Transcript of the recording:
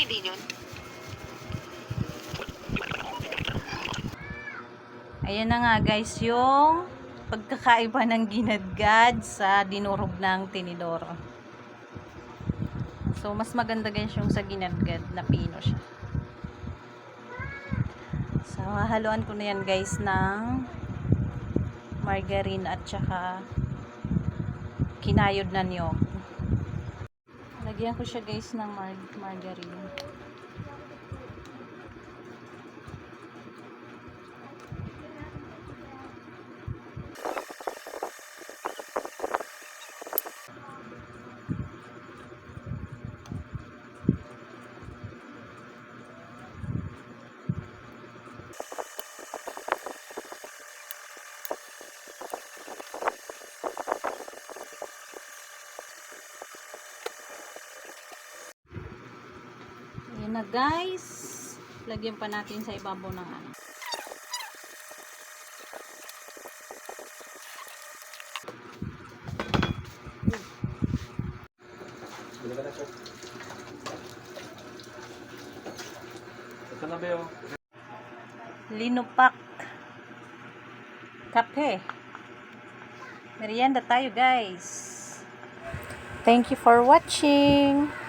din yun. Ayan na nga guys, yung pagkakaiba ng ginadgad sa dinurog ng tinidor. So, mas maganda guys yung sa ginadgad na pino siya. So, hahaluan ko na yan guys ng margarine at saka kinayod na niyog. Lagyan ko siya guys ng margarine. Ayan na guys. Lagyan pa natin sa ibabaw ng ano. Linupak kape. Merienda tayo guys. Thank you for watching.